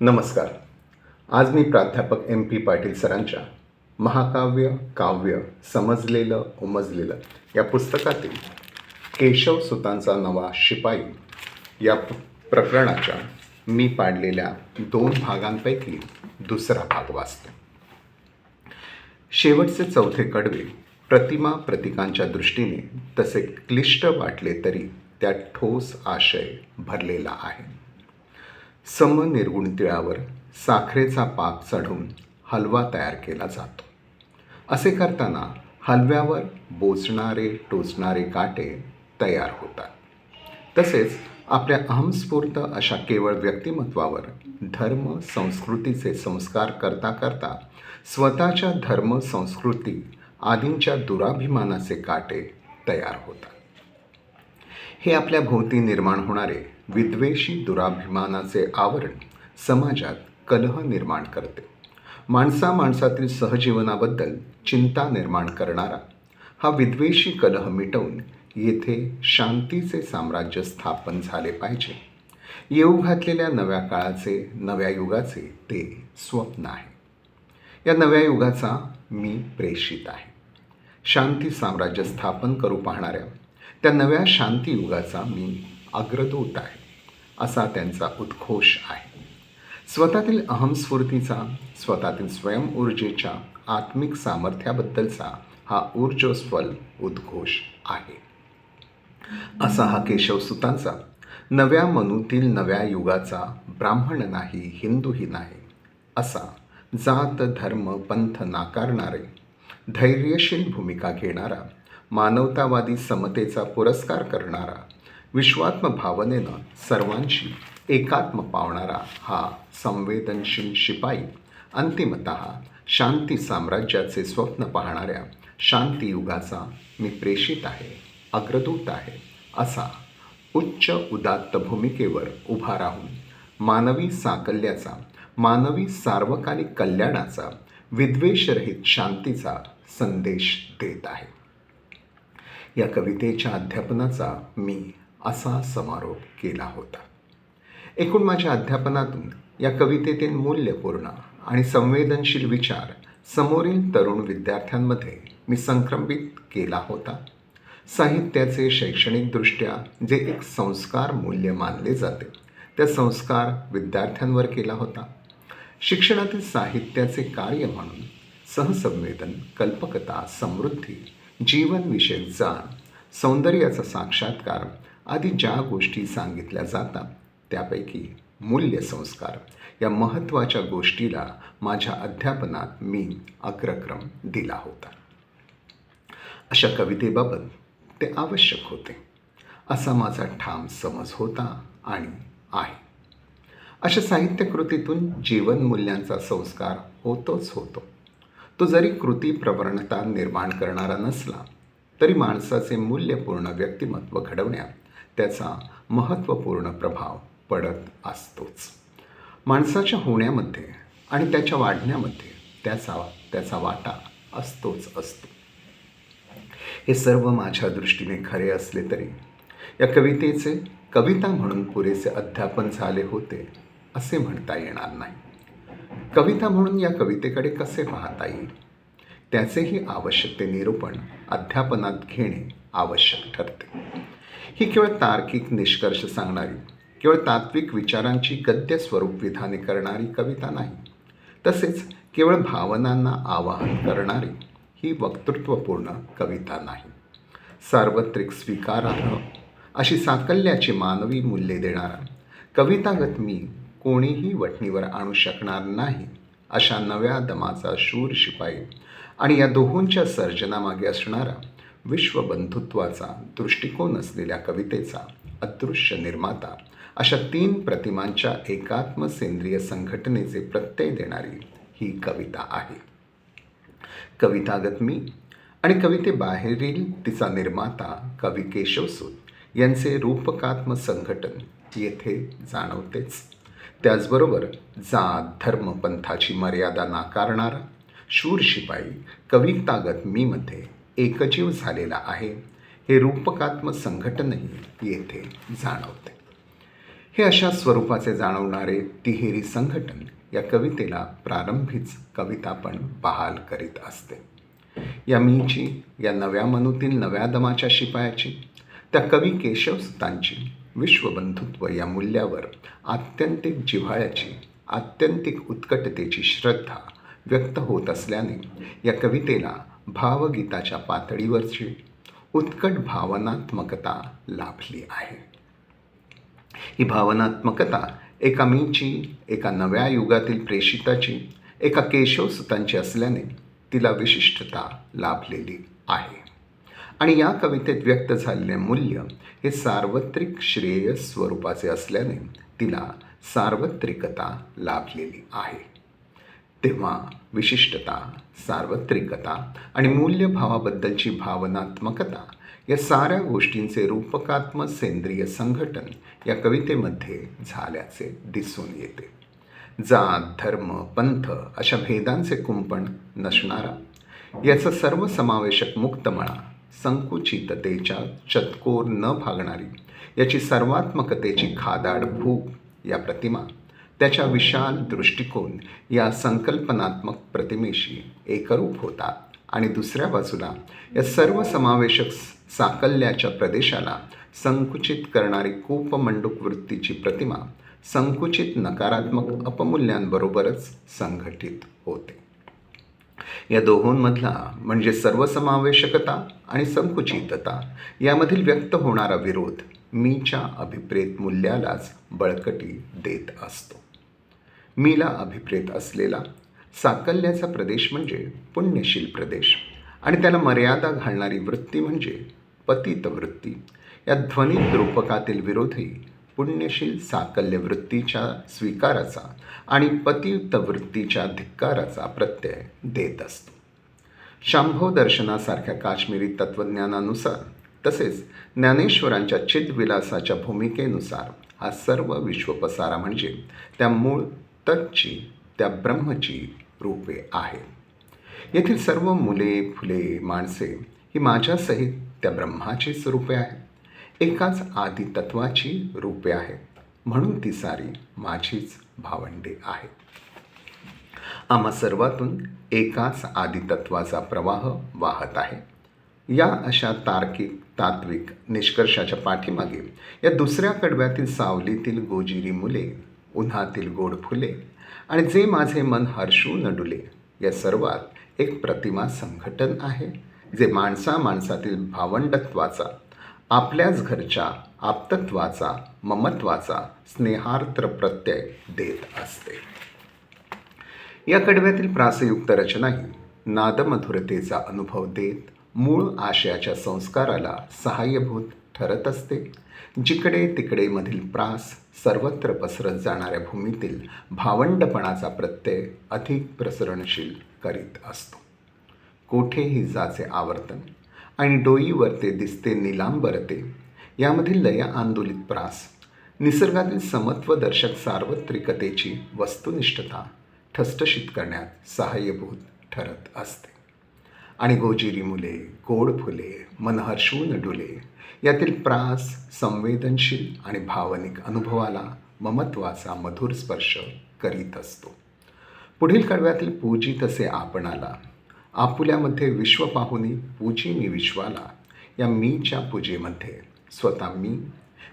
नमस्कार. आज मी प्राध्यापक MP पाटील सरांच्या महाकाव्य काव्य समजलेलं उमजलेलं या पुस्तकातील केशवसुतांचा नवा शिपाई या प्रकरणाच्या मी पाडलेल्या 2 भागांपैकी दुसरा भाग वाचतो. शेवटचे चौथे कडवे प्रतिमा प्रतीकांच्या दृष्टीने तसे क्लिष्ट वाटले तरी त्यात ठोस आशय भरलेला आहे. समनिर्गुण तिळावर साखरेचा पाक चढवून हलवा तयार केला जातो. असे करताना हलव्यावर बोचणारे टोचणारे काटे तयार होतात. तसेच आपल्या अहंस्फूर्त अशा केवळ व्यक्तिमत्वावर धर्म संस्कृतीचे संस्कार करता करता स्वतःच्या धर्म संस्कृती आदींच्या दुराभिमानाचे काटे तयार होतात. हे आपल्या भोवती निर्माण होणारे विद्वेषी दुराभिमानाचे आवरण समाजात कलह निर्माण करते. माणसामाणसातील सहजीवनाबद्दल चिंता निर्माण करणारा हा विद्वेषी कलह मिटवून येथे शांतीचे साम्राज्य स्थापन झाले पाहिजे. येऊ घातलेल्या नव्या काळाचे, नव्या युगाचे ते स्वप्न आहे. या नव्या युगाचा मी प्रेषित आहे. शांती साम्राज्य स्थापन करू पाहणाऱ्या त्या नव्या शांती युगाचा मी अग्रदूत आहे, असा त्यांचा उद्घोष आहे. स्वतःतील अहंस्फूर्तीचा, स्वतःतील स्वयंऊर्जेच्या आत्मिक सामर्थ्याबद्दलचा हा ऊर्जस्वल उद्घोष आहे. असा हा केशवसुतांचा नव्या मनूतील नव्या युगाचा ब्राह्मण नाही, हिंदूही नाही, असा जात धर्म पंथ नाकारणारे, धैर्यशील भूमिका घेणारा, मानवतावादी समतेचा पुरस्कार करणारा, विश्वात्म भावनेनं सर्वांशी एकात्म पावणारा हा संवेदनशील शिपाई अंतिमतः शांती साम्राज्याचे स्वप्न पाहणाऱ्या शांतियुगाचा मी प्रेषित आहे, अग्रदूत आहे, असा उच्च उदात्त भूमिकेवर उभा राहून मानवी साकल्याचा, मानवी सार्वकालिक कल्याणाचा, विद्वेषरहित शांतीचा संदेश देत आहे. या कवितेच्या अध्यापनाचा मी असा समारोप केला होता. एकूण माझ्या अध्यापनातून या कवितेतील मूल्यपूर्ण आणि संवेदनशील विचार समोरील तरुण विद्यार्थ्यांमध्ये मी संक्रमित केला होता. साहित्याचे शैक्षणिकदृष्ट्या जे एक संस्कार मूल्य मानले जाते, त्या संस्कार विद्यार्थ्यांवर केला होता. शिक्षणातील साहित्याचे कार्य म्हणून सहसंवेदन, कल्पकता, समृद्धी, जीवनविषयक जाण, सौंदर्याचा साक्षात्कार आदी ज्या गोष्टी सांगितल्या जातात त्यापैकी मूल्यसंस्कार या महत्त्वाच्या गोष्टीला माझ्या अध्यापनात मी अग्रक्रम दिला होता. अशा कवितेबाबत ते आवश्यक होते, असा माझा ठाम समज होता आणि आहे. अशा साहित्यकृतीतून जीवनमूल्यांचा संस्कार होतोच होतो. तो जरी कृती प्रवणता निर्माण करणारा नसला तरी माणसाचे मूल्यपूर्ण व्यक्तिमत्व घडवण्यात त्याचा महत्त्वपूर्ण प्रभाव पडत असतोच. माणसाच्या होण्यामध्ये आणि त्याच्या वाढण्यामध्ये त्याचा वाटा असतोच असतो. हे सर्व माझ्या दृष्टीने खरे असले तरी या कवितेचे कविता म्हणून पुरेसे अध्यापन झाले होते असे म्हणता येणार नाही. कविता म्हणून या कवितेकडे कसे पाहता येईल त्याचेही आवश्यक ते निरूपण अध्यापनात घेणे आवश्यक ठरते. ही केवळ तार्किक निष्कर्ष सांगणारी, केवळ तात्विक विचारांची गद्य स्वरूप विधाने करणारी कविता नाही. तसेच केवळ भावनांना आवाहन करणारी ही वक्तृत्वपूर्ण कविता नाही. सार्वत्रिक स्वीकारार्ह अशी साकल्याची मानवी मूल्ये देणारा कवितागत मी कोणीही वठणीवर आणू शकणार नाही अशा नव्या दमाचा शूर शिपाई आणि या दोहोंच्या सर्जनामागे असणारा विश्वबंधुत्वाचा दृष्टिकोन असलेल्या कवितेचा अदृश्य निर्माता अशा 3 प्रतिमांच्या एकात्म सेंद्रिय संघटनेचे प्रत्यय देणारी ही कविता आहे. कवितागत मी आणि कवितेबाहेरील तिचा निर्माता कवी केशवसूत यांचे रूपकात्म संघटन येथे जाणवतेच. त्याचबरोबर जात धर्म पंथाची मर्यादा नाकारणारा शूर शिपाई कवितागत मीमध्ये एकजीव झालेला आहे, हे रूपकात्म संघटनही येथे जाणवते. हे अशा स्वरूपाचे जाणवणारे तिहेरी संघटन या कवितेला प्रारंभीच कविता पण बहाल करीत असते. या मीची, या नव्या मनूतील नव्या दमाच्या शिपायाची, त्या कवी केशवसुतांची विश्वबंधुत्व या मूल्यावर आत्यंतिक जिव्हाळ्याची, आत्यंतिक उत्कटतेची श्रद्धा व्यक्त होत असल्याने या कवितेला भावगीताच्या पातळीवरची उत्कट भावनात्मकता लाभली आहे. ही भावनात्मकता एका मीची, एका नव्या युगातील प्रेषिताची, एका केशवसुतांची असल्याने तिला विशिष्टता लाभलेली आहे. आणि या कवितेत व्यक्त झालेले मूल्य हे सार्वत्रिक श्रेय स्वरूपाचे असल्याने तिला सार्वत्रिकता लाभलेली आहे. तेव्हा विशिष्टता, सार्वत्रिकता आणि मूल्यभावाबद्दलची भावनात्मकता या साऱ्या गोष्टींचे रूपकात्मक सेंद्रिय संघटन या कवितेमध्ये झाल्याचे दिसून येते. जात, धर्म, पंथ अशा भेदांचे कुंपण नसणारा, याचा सर्वसमावेशक मुक्तमळा, संकुचिततेच्या चतकोर न भागणारी, याची सर्वात्मकतेची खादाड भूक या प्रतिमा त्याच्या विशाल दृष्टिकोन या संकल्पनात्मक प्रतिमेशी एकरूप होतात आणि दुसऱ्या बाजूला या सर्वसमावेशक साकल्याच्या प्रदेशाला संकुचित करणारी कूपमंडूक वृत्तीची प्रतिमा संकुचित नकारात्मक अपमूल्यांबरोबरच संघटित होते. या दोहोंमधला म्हणजे सर्वसमावेशकता आणि संकुचितता यामधील व्यक्त होणारा विरोध मीच्या अभिप्रेत मूल्यालाच बळकटी देत असतो. मीला अभिप्रेत असलेला साकल्याचा प्रदेश म्हणजे पुण्यशील प्रदेश आणि त्याला मर्यादा घालणारी वृत्ती म्हणजे पतित वृत्ती. या ध्वनित रूपकातील विरोधी पुण्यशील साकल्य वृत्तीच्या स्वीकाराचा आणि पतित वृत्तीच्या धिक्काराचा प्रत्यय देत असतो. शांभव दर्शनासारख्या काश्मीरी तत्त्वज्ञानानुसार तसेच ज्ञानेश्वरांच्या चिदविलासाच्या भूमिकेनुसार हा सर्व विश्वपसारा म्हणजे त्या मूळ तत्ची, त्या ब्रह्मची रूपे आहेत. येथील सर्व मुले, फुले, माणसे ही माझ्यासहित त्या ब्रह्माचीच रूपे आहेत. एकाच आदी तत्वाची रूपे आहेत, म्हणून ती सारी माझीच भावंडे आहेत. आम्हा सर्वातून एकाच आदितत्वाचा प्रवाह वाहत आहे. या अशा तार्किक तात्विक निष्कर्षाच्या पाठीमागे या दुसऱ्या कडव्यातील सावलीतील गोजिरी मुले, उन्हातील गोड फुले आणि जे माझे मन हर्षू न डुले या सर्वात एक प्रतिमा संघटन आहे, जे माणसामाणसातील भावंडत्वाचा, आपल्याच घरच्या आप्तत्वाचा, ममत्वाचा स्नेहार्द्र प्रत्यय देत असते. या कडव्यातील प्रासयुक्त रचनाही नादमधुरतेचा अनुभव देत मूळ आशयाच्या संस्काराला सहाय्यभूत ठरत असते. जिकडे तिकडे मधील प्रास सर्वत्र पसरत जाणाऱ्या भूमीतील भावंडपणाचा प्रत्यय अधिक प्रसरणशील करीत असतो. कोठेही जाचे आवर्तन आणि डोईवर ते दिसते निलांबरते यामधील लय आंदोलित प्रास निसर्गातील समत्वदर्शक सार्वत्रिकतेची वस्तुनिष्ठता ठसठशीत करण्यात सहाय्यभूत ठरत असते. आणि गोजिरी मुले, गोड फुले, मन हर्षून डुले यातील प्रास संवेदनशील आणि भावनिक अनुभवाला ममत्वाचा मधुर स्पर्श करीत असतो. पुढील कडव्यातील पूजित असे आपणाला, आपुल्यामध्ये विश्व पाहुनी पूजी मी विश्वाला या मीच्या पूजेमध्ये स्वतः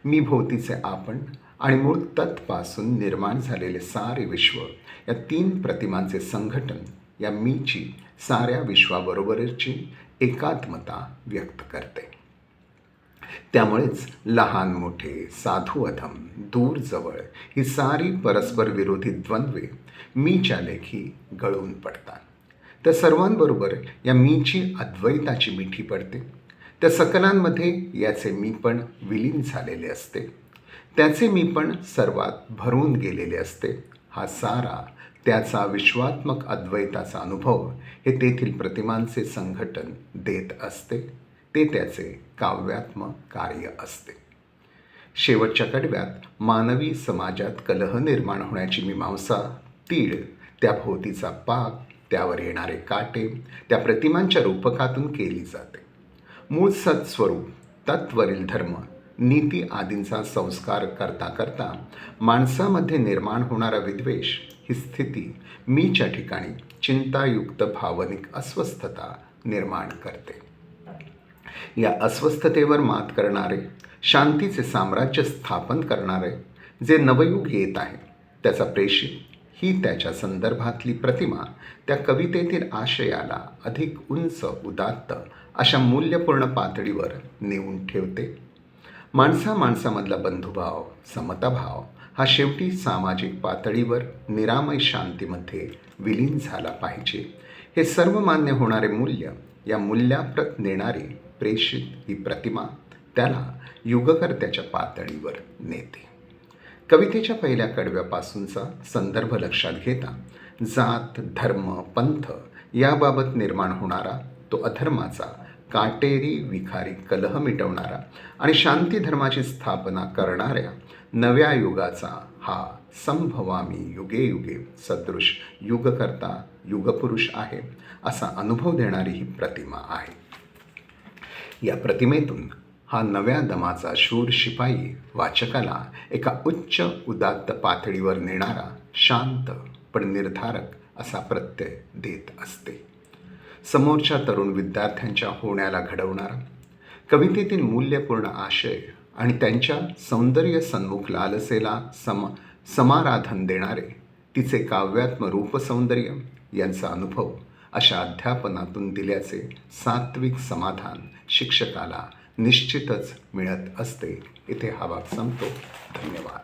मी भोवतीचे आपण आणि मूळ तत्पासून निर्माण झालेले सारे विश्व या तीन प्रतिमांचे संघटन या मीची साऱ्या विश्वाबरोबरची एकात्मता व्यक्त करते. त्यामुळेच लहान मोठे, साधू अधम, दूर जवळ ही सारी परस्पर विरोधी द्वंद्वे मीच्या लेखी गळून पडतात. त्या सर्वांबरोबर या मीची अद्वैताची मिठी पडते. त्या सकलांमध्ये याचे मीपण विलीन झालेले असते, त्याचे मीपण सर्वात भरून गेलेले असते. हा सारा त्याचा विश्वात्मक अद्वैताचा अनुभव हे तेथील प्रतिमांचे संघटन देत असते. ते त्याचे काव्यात्मक कार्य असते. शेवटच्या कडव्यात मानवी समाजात कलह निर्माण होण्याची मीमांसा, तीळ, त्या भोवतीचा पाक, त्यावर येणारे काटे त्या प्रतिमांच्या रूपकातून केली जाते. मूळ सत्स्वरूप तत्वरील धर्म नीती आदींचा संस्कार करता करता माणसामध्ये निर्माण होणारा विद्वेष ही स्थिती मीच्या ठिकाणी चिंतायुक्त भावनिक अस्वस्थता निर्माण करते. या अस्वस्थतेवर मात करणारे, शांतीचे साम्राज्य स्थापन करणारे जे नवयुग येत आहे त्याचा प्रेषित ही त्याच्या संदर्भातली प्रतिमा त्या कवितेतील आशयाला अधिक उंच उदात्त अशा मूल्यपूर्ण पातळीवर नेऊन ठेवते. माणसामधला बंधुभाव, समताभाव हा शेवटी सामाजिक पातळीवर निरामय शांतीमध्ये विलीन झाला पाहिजे. हे सर्वमान्य होणारे मूल्य, या मूल्याप्रत नेणारी प्रेषित ही प्रतिमा त्याला युगकर्त्याच्या पातळीवर नेते. कवितेच्या पहिल्या कडव्यापासूनचा संदर्भ लक्षात घेता जात, धर्म, पंथ याबाबत निर्माण होणारा तो अधर्माचा काटेरी विखारी कलह मिटवणारा आणि शांती धर्माची स्थापना करणाऱ्या नव्या युगाचा हा संभवामी युगे युगे सदृश युगकर्ता, युगपुरुष आहे असा अनुभव देणारी ही प्रतिमा आहे. या प्रतिमेतून हा नव्या दमाचा शूर शिपाई वाचकाला एका उच्च उदात्त पातळीवर नेणारा शांत पण निर्धारक असा प्रत्यय देत असते. समोरच्या तरुण विद्यार्थ्यांच्या होण्याला घडवणारा, कवितेतील मूल्यपूर्ण आशय आणि त्यांच्या सौंदर्य सन्मुख लालसेला समाराधन देणारे तिचे काव्यात्म रूपसौंदर्य यांचा अनुभव अशा अध्यापनातून दिल्याचे सात्विक समाधान शिक्षकाला निश्चितच मिळत असते. इथे हा भाग संपतो. धन्यवाद.